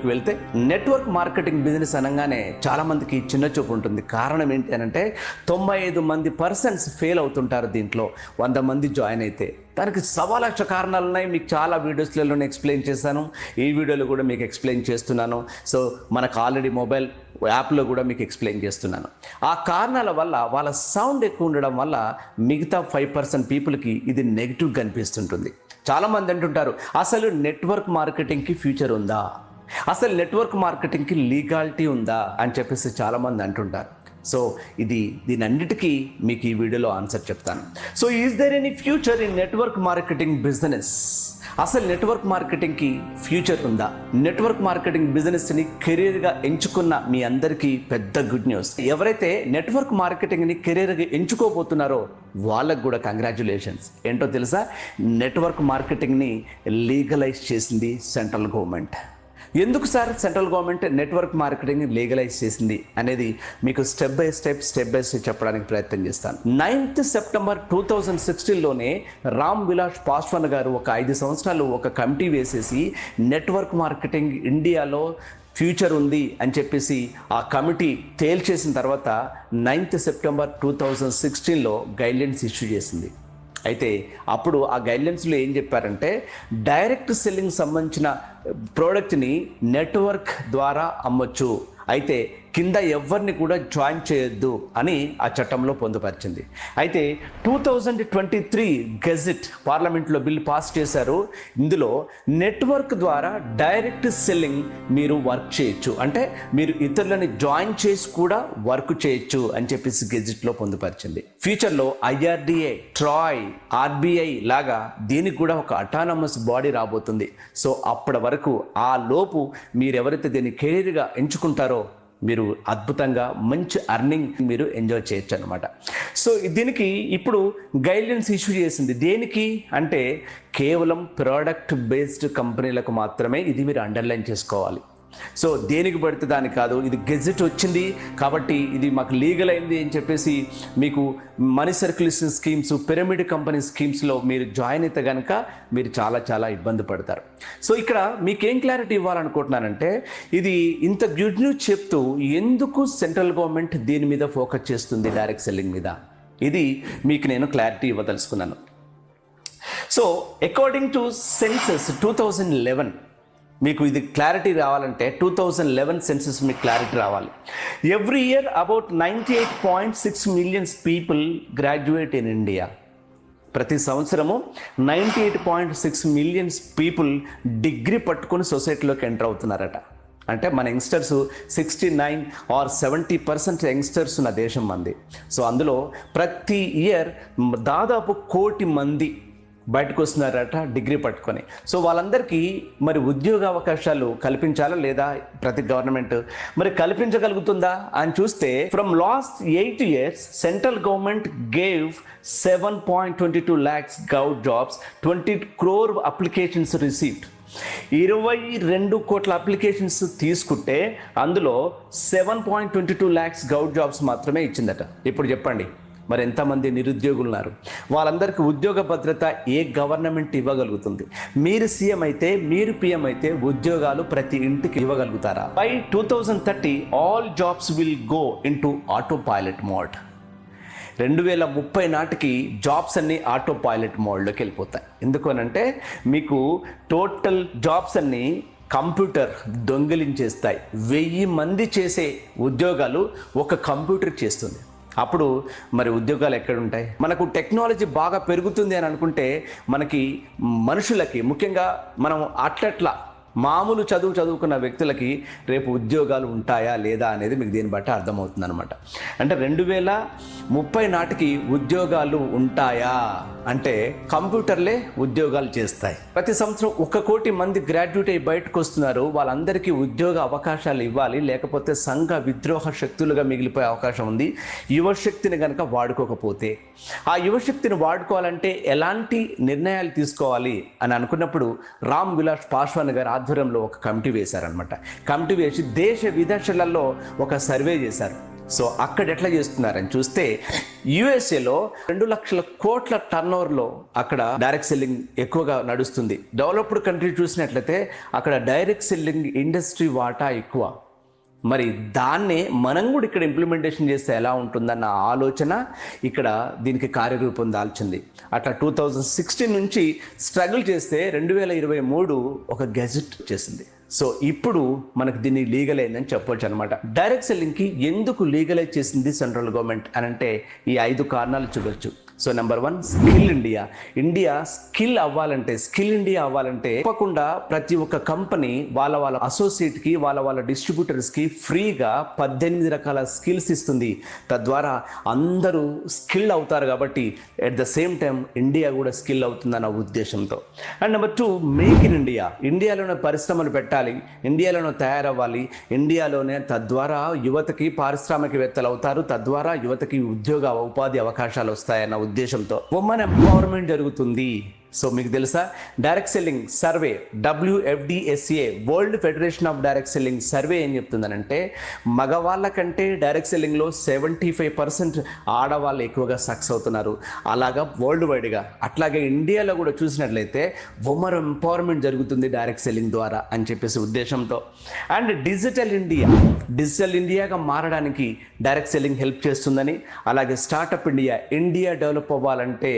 వివరాల్లోకి వెళ్తే network marketing business అనగానే చాలామందికి చిన్న చూపు ఉంటుంది. కారణం ఏంటి అంటే 95% ఫెయిల్ అవుతుంటారు. దీంట్లో 100 మంది జాయిన్ అయితే దానికి 1,00,000 కారణాలు ఉన్నాయి. మీకు చాలా వీడియోస్లలో ఎక్స్ప్లెయిన్ చేశాను. ఈ వీడియోలో కూడా మీకు ఎక్స్ప్లెయిన్ చేస్తున్నాను. సో మనకు ఆల్రెడీ మొబైల్ యాప్లో కూడా మీకు ఎక్స్ప్లెయిన్ చేస్తున్నాను. ఆ కారణాల వల్ల వాళ్ళ సౌండ్ ఎక్కువ ఉండడం వల్ల మిగతా 5% పీపుల్కి ఇది నెగిటివ్గా అనిపిస్తుంటుంది. చాలామంది అంటుంటారు, అసలు నెట్వర్క్ మార్కెటింగ్కి ఫ్యూచర్ ఉందా, అసలు నెట్వర్క్ మార్కెటింగ్కి లీగాలిటీ ఉందా అని చెప్పేసి చాలామంది అంటుంటారు. సో దీనన్నిటికీ మీకు ఈ వీడియోలో ఆన్సర్ చెప్తాను. So is there any future in network marketing business? అసలు నెట్వర్క్ మార్కెటింగ్కి ఫ్యూచర్ ఉందా? నెట్వర్క్ మార్కెటింగ్ బిజినెస్ని కెరీర్గా ఎంచుకున్న మీ అందరికీ పెద్ద గుడ్ న్యూస్. ఎవరైతే నెట్వర్క్ మార్కెటింగ్ని కెరీర్గా ఎంచుకోబోతున్నారో వాళ్ళకు కూడా కంగ్రాచ్యులేషన్స్. ఏంటో తెలుసా? నెట్వర్క్ మార్కెటింగ్ని లీగలైజ్ చేసింది సెంట్రల్ గవర్నమెంట్. ఎందుకు sir central government network marketing legalize చేసింది అనేది మీకు స్టెప్ బై స్టెప్ చెప్పడానికి ప్రయత్నం చేస్తాను. 9th సెప్టెంబర్ 2016లోనే రామ్ విలాస్ పాస్వాన్ గారు ఒక 5 సంవత్సరాలు ఒక కమిటీ వేసేసి నెట్వర్క్ మార్కెటింగ్ ఇండియాలో ఫ్యూచర్ ఉంది అని చెప్పేసి ఆ కమిటీ తేల్చేసిన తర్వాత 9th సెప్టెంబర్ 2016లో గైడ్లైన్స్ ఇష్యూ చేసింది. అయితే అప్పుడు ఆ గైడ్లైన్స్లో ఏం చెప్పారంటే డైరెక్ట్ సెల్లింగ్ సంబంధించిన ప్రోడక్ట్ని నెట్వర్క్ ద్వారా అమ్మొచ్చు, అయితే కింద ఎవరిని కూడా జాయిన్ చేయొద్దు అని ఆ చట్టంలో పొందుపరిచింది. అయితే 2023 గెజెట్ పార్లమెంట్లో బిల్ పాస్ చేశారు. ఇందులో నెట్వర్క్ ద్వారా డైరెక్ట్ సెల్లింగ్ మీరు వర్క్ చేయొచ్చు, అంటే మీరు ఇతరులని జాయిన్ చేసి కూడా వర్క్ చేయొచ్చు అని చెప్పేసి గెజెట్లో పొందుపరిచింది. ఫ్యూచర్లో IRDA, ట్రాయ్, RBI లాగా దీనికి కూడా ఒక అటానమస్ బాడీ రాబోతుంది. సో అప్పటి వరకు ఆ లోపు మీరు ఎవరైతే దీన్ని కెరీర్గా ఎంచుకుంటారో మీరు అద్భుతంగా మంచి అర్నింగ్ మీరు ఎంజాయ్ చేయొచ్చు అనమాట. సో దీనికి ఇప్పుడు గైడ్లైన్స్ ఇష్యూ చేసింది. దేనికి అంటే కేవలం ప్రోడక్ట్ బేస్డ్ కంపెనీలకు మాత్రమే. ఇది మీరు అండర్లైన్ చేసుకోవాలి. సో దేనికి పడితే దానికి కాదు. ఇది గెజెట్ వచ్చింది కాబట్టి ఇది మాకు లీగల్ అయింది అని చెప్పేసి మీకు money circulation schemes, pyramid company స్కీమ్స్లో మీరు జాయిన్ అయితే కనుక మీరు చాలా ఇబ్బంది పడతారు. సో ఇక్కడ మీకేం క్లారిటీ ఇవ్వాలనుకుంటున్నానంటే ఇది ఇంత గుడ్ న్యూస్ చెప్తూ ఎందుకు సెంట్రల్ గవర్నమెంట్ దీని మీద ఫోకస్ చేస్తుంది, డైరెక్ట్ సెల్లింగ్ మీద, ఇది మీకు నేను క్లారిటీ ఇవ్వదలుచుకున్నాను. సో అకార్డింగ్ టు సెన్సస్ 2011 మీకు ఇది క్లారిటీ రావాలంటే 2011 సెన్సస్ మీకు క్లారిటీ రావాలి. Every year about 98.6 millions people graduate in India. ప్రతి సంవత్సరము 98.6 మిలియన్స్ పీపుల్ డిగ్రీ పట్టుకొని సొసైటీలోకి ఎంటర్ అవుతున్నారట. అంటే మన యంగ్స్టర్స్ 69 or 70% యంగ్స్టర్స్ ఉన్న దేశం మంది. సో అందులో ప్రతి ఇయర్ దాదాపు 1 కోటి మంది బయటకు వస్తున్నారట డిగ్రీ పట్టుకొని. సో వాళ్ళందరికీ మరి ఉద్యోగ అవకాశాలు కల్పించాలా లేదా ప్రతి గవర్నమెంట్ మరి కల్పించగలుగుతుందా అని చూస్తే from last 8 years central government gave 7.22 lakhs govt jobs, 20 crore applications received. 22 కోట్ల అప్లికేషన్స్ తీసుకుంటే అందులో 7.22 lakhs గౌట్ జాబ్స్ మాత్రమే ఇచ్చిందట. ఇప్పుడు చెప్పండి మరి ఎంతమంది నిరుద్యోగులు ఉన్నారు? వాళ్ళందరికీ ఉద్యోగ భద్రత ఏ గవర్నమెంట్ ఇవ్వగలుగుతుంది? మీరు సీఎం అయితే, మీరు పిఎం అయితే ఉద్యోగాలు ప్రతి ఇంటికి ఇవ్వగలుగుతారా? By 2030 all jobs will go into autopilot mode. 2030 నాటికి జాబ్స్ అన్నీ ఆటో పైలట్ మోడ్లోకి వెళ్ళిపోతాయి. ఎందుకు అనంటే మీకు టోటల్ జాబ్స్ అన్నీ కంప్యూటర్ దొంగిలించేస్తాయి. 1000 మంది చేసే ఉద్యోగాలు ఒక కంప్యూటర్ చేస్తుంది. అప్పుడు మరి ఉద్యోగాలు ఎక్కడ ఉంటాయి? మనకు టెక్నాలజీ బాగా పెరుగుతుంది అని అనుకుంటే మనకి మనుషులకి, ముఖ్యంగా మనం అట్లట్లా మామూలు చదువుకున్న వ్యక్తులకి రేపు ఉద్యోగాలు ఉంటాయా లేదా అనేది మీకు దీన్ని బట్టి అర్థమవుతుంది అనమాట. అంటే 2030 నాటికి ఉద్యోగాలు ఉంటాయా అంటే కంప్యూటర్లే ఉద్యోగాలు చేస్తాయి. ప్రతి సంవత్సరం 1 కోటి మంది గ్రాడ్యుయేట్ అయ్యి బయటకు వస్తున్నారు. వాళ్ళందరికీ ఉద్యోగ అవకాశాలు ఇవ్వాలి, లేకపోతే సంఘ విద్రోహ శక్తులుగా మిగిలిపోయే అవకాశం ఉంది యువశక్తిని కనుక వాడుకోకపోతే. ఆ యువశక్తిని వాడుకోవాలంటే ఎలాంటి నిర్ణయాలు తీసుకోవాలి అని అనుకున్నప్పుడు రామ్ విలాస్ పాస్వాన్ గారు ఆధ్వర్యంలో ఒక కమిటీ వేశారనమాట. కమిటీ వేసి దేశ విదేశాలలో ఒక సర్వే చేశారు. సో అక్కడ ఎట్లా చేస్తున్నారని చూస్తే యుఎస్ఏలో 2 లక్షల కోట్ల టర్నోవర్లో అక్కడ డైరెక్ట్ సెల్లింగ్ ఎక్కువగా నడుస్తుంది. డెవలప్డ్ కంట్రీ చూసినట్లయితే అక్కడ డైరెక్ట్ సెల్లింగ్ ఇండస్ట్రీ వాటా ఎక్కువ. మరి దాన్నే మనం కూడా ఇక్కడ ఇంప్లిమెంటేషన్ చేస్తే ఎలా ఉంటుందన్న ఆలోచన ఇక్కడ దీనికి కార్యరూపం దాల్చింది. అట్లా 2016 నుంచి స్ట్రగుల్ చేస్తే 2023 ఒక గెజెట్ చేసింది. సో ఇప్పుడు మనకు దీన్ని లీగలైజ్ అని చెప్పొచ్చు అనమాట. డైరెక్ట్ సెల్లింగ్కి ఎందుకు లీగలైజ్ చేసింది సెంట్రల్ గవర్నమెంట్ అని అంటే ఈ 5 కారణాలు చూడొచ్చు. So number 1, skill India. India skill India అవ్వాలంటే తప్పకుండా ప్రతి ఒక్క కంపెనీ వాళ్ళ అసోసియేట్కి వాళ్ళ డిస్ట్రిబ్యూటర్స్కి ఫ్రీగా 18 రకాల స్కిల్స్ ఇస్తుంది. తద్వారా అందరూ స్కిల్ అవుతారు కాబట్టి at the same time India కూడా స్కిల్ అవుతుందన్న ఉద్దేశంతో. And number 2, make in India. ఇండియాలోనే పరిశ్రమలు పెట్టాలి, ఇండియాలోనే తయారవ్వాలి, ఇండియాలోనే. తద్వారా యువతకి పారిశ్రామికవేత్తలు అవుతారు, తద్వారా యువతకి ఉపాధి అవకాశాలు వస్తాయన్న ఉద్దేశంతో ఉమెన్ ఎంపవర్మెంట్ జరుగుతుంది. సో మీకు తెలుసా, direct selling survey WFDSA world federation of direct selling survey ఏం చెప్తుందనంటే మగవాళ్ళ కంటే డైరెక్ట్ సెల్లింగ్లో 75% ఆడవాళ్ళు ఎక్కువగా సక్సెస్ అవుతున్నారు. అలాగా వరల్డ్ వైడ్గా. అట్లాగే ఇండియాలో కూడా చూసినట్లయితే ఉమెన్ ఎంపవర్మెంట్ జరుగుతుంది డైరెక్ట్ సెల్లింగ్ ద్వారా అని చెప్పేసి ఉద్దేశంతో. అండ్ డిజిటల్ ఇండియాగా మారడానికి డైరెక్ట్ సెల్లింగ్ హెల్ప్ చేస్తుందని, అలాగే స్టార్టప్ ఇండియా డెవలప్ అవ్వాలంటే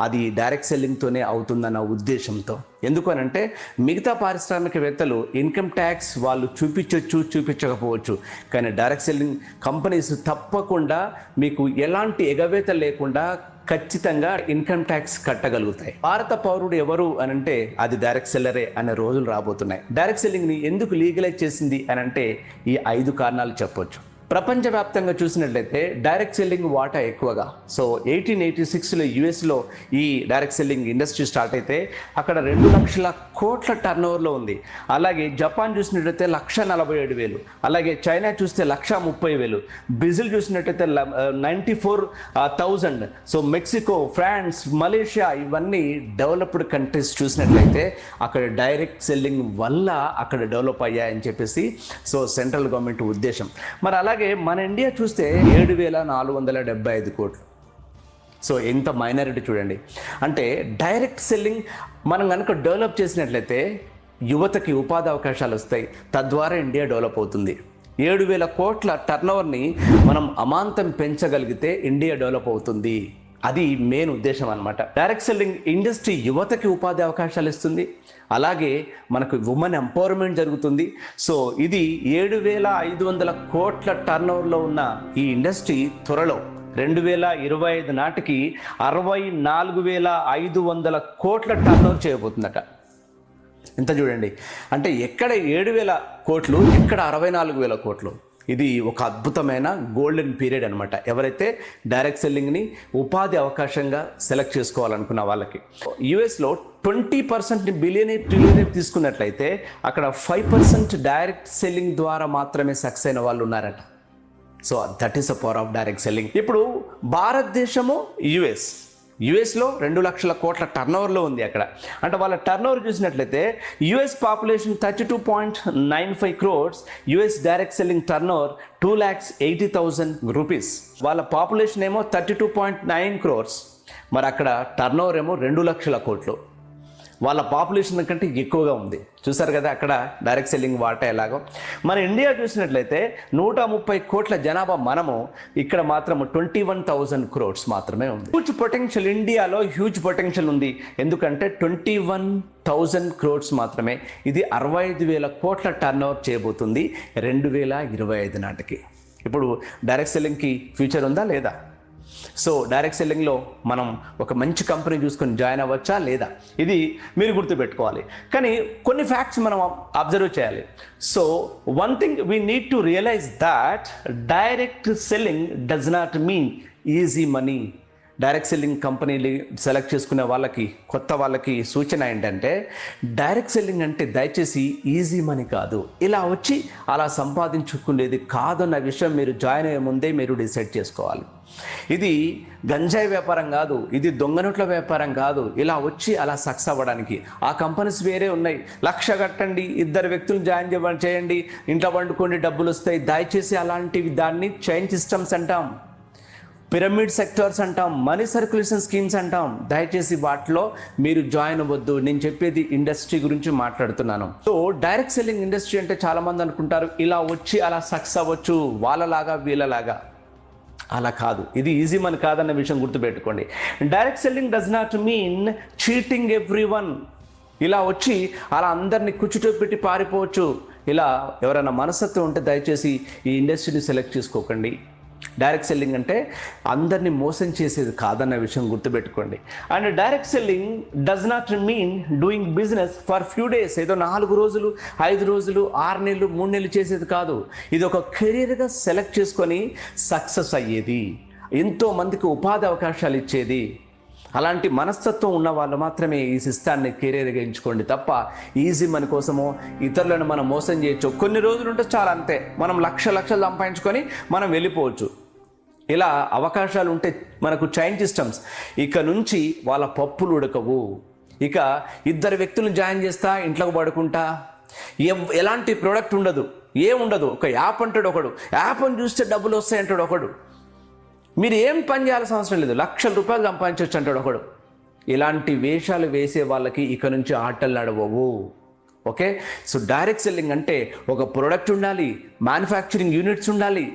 అది డైరెక్ట్ సెల్లింగ్తోనే అవుతుందన్న ఉద్దేశంతో. ఎందుకు అనంటే మిగతా పారిశ్రామికవేత్తలు ఇన్కమ్ ట్యాక్స్ వాళ్ళు చూపించకపోవచ్చు, కానీ డైరెక్ట్ సెల్లింగ్ కంపెనీస్ తప్పకుండా మీకు ఎలాంటి ఎగవేత లేకుండా ఖచ్చితంగా ఇన్కమ్ ట్యాక్స్ కట్టగలుగుతాయి. భారత పౌరుడు ఎవరు అనంటే అది డైరెక్ట్ సెల్లరే అనే రోజులు రాబోతున్నాయి. డైరెక్ట్ సెల్లింగ్ని ఎందుకు లీగలైజ్ చేసింది అనంటే ఈ 5 కారణాలు చెప్పొచ్చు. ప్రపంచవ్యాప్తంగా చూసినట్లయితే డైరెక్ట్ సెల్లింగ్ వాటా ఎక్కువగా. సో 1886లో యుఎస్లో ఈ డైరెక్ట్ సెల్లింగ్ ఇండస్ట్రీ స్టార్ట్ అయితే అక్కడ 2 లక్షల కోట్ల టర్నోవర్లో ఉంది. అలాగే జపాన్ చూసినట్లయితే 1,47,000, అలాగే చైనా చూస్తే 1,30,000, బ్రెజిల్ చూసినట్లయితే 94,000. సో మెక్సికో, ఫ్రాన్స్, మలేషియా ఇవన్నీ డెవలప్డ్ కంట్రీస్ చూసినట్లయితే అక్కడ డైరెక్ట్ సెల్లింగ్ వల్ల అక్కడ డెవలప్ అయ్యాయని చెప్పేసి సో సెంట్రల్ గవర్నమెంట్ ఉద్దేశం. మరి అలాగే మన ఇండియా చూస్తే 7,475 కోట్లు. సో ఎంత మైనారిటీ చూడండి. అంటే డైరెక్ట్ సెల్లింగ్ మనం కనుక డెవలప్ చేసినట్లయితే యువతకి ఉపాధి అవకాశాలు వస్తాయి, తద్వారా ఇండియా డెవలప్ అవుతుంది. 7,000 కోట్ల టర్నోవర్ని మనం అమాంతం పెంచగలిగితే ఇండియా డెవలప్ అవుతుంది. అది మెయిన్ ఉద్దేశం అనమాట. డైరెక్ట్ సెల్లింగ్ ఇండస్ట్రీ యువతకి ఉపాధి అవకాశాలు ఇస్తుంది, అలాగే మనకు ఉమెన్ ఎంపవర్మెంట్ జరుగుతుంది. సో ఇది 7,500 కోట్ల టర్నోవర్లో ఉన్న ఈ ఇండస్ట్రీ త్వరలో 2025 నాటికి 64,500 కోట్ల టర్నోవర్ చేయబోతుందట. ఎంత చూడండి, అంటే ఎక్కడ 7,000 కోట్లు, ఎక్కడ 64,000 కోట్లు. ఇది ఒక అద్భుతమైన గోల్డెన్ పీరియడ్ అనమాట. ఎవరైతే డైరెక్ట్ సెల్లింగ్ని ఉపాధి అవకాశంగా సెలెక్ట్ చేసుకోవాలనుకున్న వాళ్ళకి. యుఎస్లో 20% ట్రిలియనేర్ తీసుకున్నట్లయితే అక్కడ 5% డైరెక్ట్ సెల్లింగ్ ద్వారా మాత్రమే సక్సెస్ అయిన వాళ్ళు ఉన్నారట. So that is the power of direct selling. ఇప్పుడు భారతదేశము యుఎస్లో 2 లక్షల కోట్ల టర్నోవర్లో ఉంది అక్కడ. అంటే వాళ్ళ టర్నోవర్ చూసినట్లయితే US population 32.95 crores, US direct selling turnover 2,80,000 rupees. వాళ్ళ పాపులేషన్ ఏమో 32.9 crores, మరి అక్కడ టర్నోవర్ ఏమో 2 లక్షల కోట్లు. వాళ్ళ పాపులేషన్ కంటే ఎక్కువగా ఉంది. చూసారు కదా అక్కడ డైరెక్ట్ సెల్లింగ్ వాటా ఎలాగో. మన ఇండియా చూసినట్లయితే 130 కోట్ల జనాభా మనము, ఇక్కడ మాత్రం 21,000 crores మాత్రమే ఉంది. హ్యూజ్ పొటెన్షియల్, ఇండియాలో హ్యూజ్ పొటెన్షియల్ ఉంది. ఎందుకంటే 21,000 crores మాత్రమే. ఇది 65,000 కోట్ల టర్నోవర్ చేయబోతుంది 2025 నాటికి. ఇప్పుడు డైరెక్ట్ సెల్లింగ్కి ఫ్యూచర్ ఉందా లేదా? సో డైరెక్ట్ సెల్లింగ్లో మనం ఒక మంచి కంపెనీ చూసుకొని జాయిన్ అవ్వచ్చా లేదా, ఇది మీరు గుర్తుపెట్టుకోవాలి. కానీ కొన్ని ఫ్యాక్ట్స్ మనం అబ్జర్వ్ చేయాలి. So one thing we need to realize that direct selling does not mean easy money. Direct selling కంపెనీలు సెలెక్ట్ చేసుకునే వాళ్ళకి, కొత్త వాళ్ళకి సూచన ఏంటంటే, డైరెక్ట్ సెల్లింగ్ అంటే దయచేసి ఈజీ మనీ కాదు, ఇలా వచ్చి అలా సంపాదించుకునేది కాదన్న విషయం మీరు జాయిన్ అయ్యే ముందే మీరు డిసైడ్ చేసుకోవాలి. ఇది గంజాయి వ్యాపారం కాదు, ఇది దొంగ నోట్ల వ్యాపారం కాదు, ఇలా వచ్చి అలా సక్సెస్ అవ్వడానికి. ఆ కంపెనీస్ వేరే ఉన్నాయి. 1,00,000 కట్టండి, 2 వ్యక్తులు జాయిన్ చేయండి, ఇంట్లో వండుకోండి, డబ్బులు వస్తాయి. దయచేసి అలాంటివి దాన్ని చైన్ సిస్టమ్స్ అంటాం, పిరమిడ్ సెక్టర్స్ అంటాం, మనీ సర్క్యులేషన్ స్కీమ్స్ అంటాం. దయచేసి వాటిలో మీరు జాయిన్ అవ్వద్దు. నేను చెప్పేది ఇండస్ట్రీ గురించి మాట్లాడుతున్నాను. సో డైరెక్ట్ సెల్లింగ్ ఇండస్ట్రీ అంటే చాలామంది అనుకుంటారు ఇలా వచ్చి అలా సక్సెస్ అవ్వచ్చు, వాళ్ళలాగా వీళ్ళలాగా. అలా కాదు, ఇది ఈజీ మనీ కాదన్న విషయం గుర్తుపెట్టుకోండి. Direct selling does not mean cheating everyone. ఇలా వచ్చి అలా అందరినీ కుచ్చుతో పెట్టి పారిపోవచ్చు. ఇలా ఎవరైనా మనస్తత్వం ఉంటే దయచేసి ఈ ఇండస్ట్రీని సెలెక్ట్ చేసుకోకండి. డైరెక్ట్ సెల్లింగ్ అంటే అందరినీ మోసం చేసేది కాదన్న విషయం గుర్తుపెట్టుకోండి. And direct selling does not mean doing business for few days. ఏదో 4 రోజులు, 5 రోజులు, 6 నెలలు, 3 నెలలు చేసేది కాదు. ఇది ఒక కెరీర్గా సెలెక్ట్ చేసుకొని సక్సెస్ అయ్యేది, ఎంతో మందికి ఉపాధి అవకాశాలు ఇచ్చేది. అలాంటి మనస్తత్వం ఉన్న వాళ్ళు మాత్రమే ఈ సిస్టాన్ని కెరీర్గా ఎంచుకోండి తప్ప ఈజీ మనీ కోసమో ఇతరులను మనం మోసం చేయొచ్చు. కొన్ని రోజులు ఉంటే చాలా, అంతే. మనం లక్షలు సంపాదించుకొని మనం వెళ్ళిపోవచ్చు. ఇలా అవకాశాలు ఉంటే మనకు చైన్ సిస్టమ్స్. ఇక నుంచి వాళ్ళ పప్పులు ఉడకవు. ఇక 2 వ్యక్తులను జాయిన్ చేస్తా, ఇంట్లోకి పడుకుంటా, ఎలాంటి ప్రోడక్ట్ ఉండదు, ఏముండదు. ఒక యాప్ అంటాడు ఒకడు, యాప్ని చూస్తే డబ్బులు వస్తాయంటాడు ఒకడు. మీరు ఏం పని చేయాల్సిన అవసరం లేదు, లక్షల రూపాయలు సంపాదించవచ్చు అంటాడు ఒకడు. ఇలాంటి వేషాలు వేసే వాళ్ళకి ఇక నుంచి ఆటలు నడవవు. ఓకే, సో డైరెక్ట్ సెల్లింగ్ అంటే ఒక ప్రోడక్ట్ ఉండాలి, మ్యానుఫ్యాక్చరింగ్ యూనిట్స్ ఉండాలి,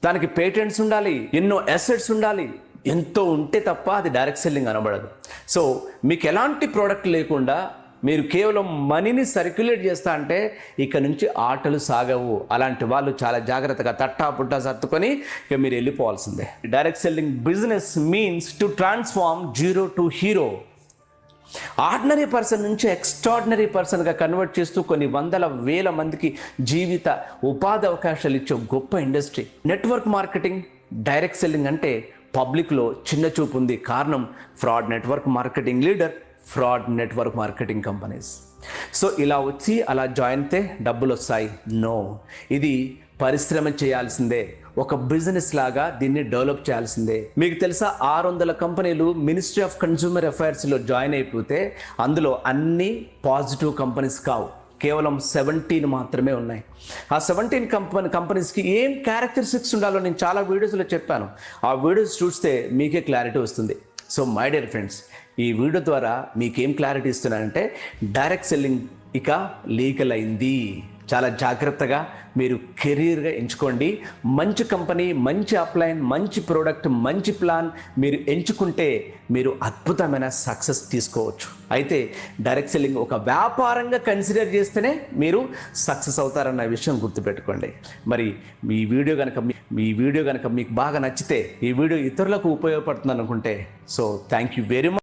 దానికి పేటెంట్స్ ఉండాలి, ఎన్నో అసెట్స్ ఉండాలి. ఎంతో ఉంటే తప్ప అది డైరెక్ట్ సెల్లింగ్ అనబడదు. సో మీకు ఎలాంటి ప్రోడక్ట్ లేకుండా మీరు కేవలం మనీని సర్క్యులేట్ చేస్తా అంటే ఇక నుంచి ఆటలు సాగవు. అలాంటి వాళ్ళు చాలా జాగ్రత్తగా తట్టా పుట్టా సర్దుకొని ఇక మీరు వెళ్ళిపోవాల్సిందే. Direct selling business means to transform zero to hero. Ordinary person నుంచి ఎక్స్ట్రాడినరీ పర్సన్గా కన్వర్ట్ చేస్తూ కొన్ని వందల వేల మందికి జీవిత ఉపాధి అవకాశాలు ఇచ్చే గొప్ప industry network marketing. Direct selling అంటే పబ్లిక్లో చిన్న చూపు ఉంది. కారణం fraud network marketing leader, fraud network marketing companies. So ఇలా వచ్చి అలా జాయిన్ అయితే డబ్బులు వస్తాయి? నో, ఇది పరిశ్రమ చేయాల్సిందే. ఒక బిజినెస్ లాగా దీన్ని డెవలప్ చేయాల్సిందే. మీకు తెలుసా, 600 కంపెనీలు మినిస్ట్రీ ఆఫ్ కన్స్యూమర్ అఫైర్స్లో జాయిన్ అయిపోతే అందులో అన్ని పాజిటివ్ కంపెనీస్ కావు, కేవలం 17 మాత్రమే ఉన్నాయి. ఆ 17 కంపెనీస్కి ఏం క్యారెక్టరిస్టిక్స్ ఉండాలో నేను చాలా వీడియోస్లో చెప్పాను. ఆ వీడియోస్ చూస్తే మీకే క్లారిటీ వస్తుంది. సో మై డియర్ ఫ్రెండ్స్, ఈ వీడియో ద్వారా మీకేం క్లారిటీ ఇస్తున్నానంటే డైరెక్ట్ సెల్లింగ్ ఇక లీగల్ అయింది. చాలా జాగ్రత్తగా మీరు కెరీర్గా ఎంచుకోండి. మంచి కంపెనీ, మంచి అప్లైన్, మంచి ప్రోడక్ట్, మంచి ప్లాన్ మీరు ఎంచుకుంటే మీరు అద్భుతమైన సక్సెస్ తీసుకోవచ్చు. అయితే డైరెక్ట్ సెల్లింగ్ ఒక వ్యాపారంగా కన్సిడర్ చేస్తేనే మీరు సక్సెస్ అవుతారన్న విషయం గుర్తుపెట్టుకోండి. మరి ఈ వీడియో కనుక మీకు బాగా నచ్చితే, ఈ వీడియో ఇతరులకు ఉపయోగపడుతుంది అనుకుంటే, so thank you very much.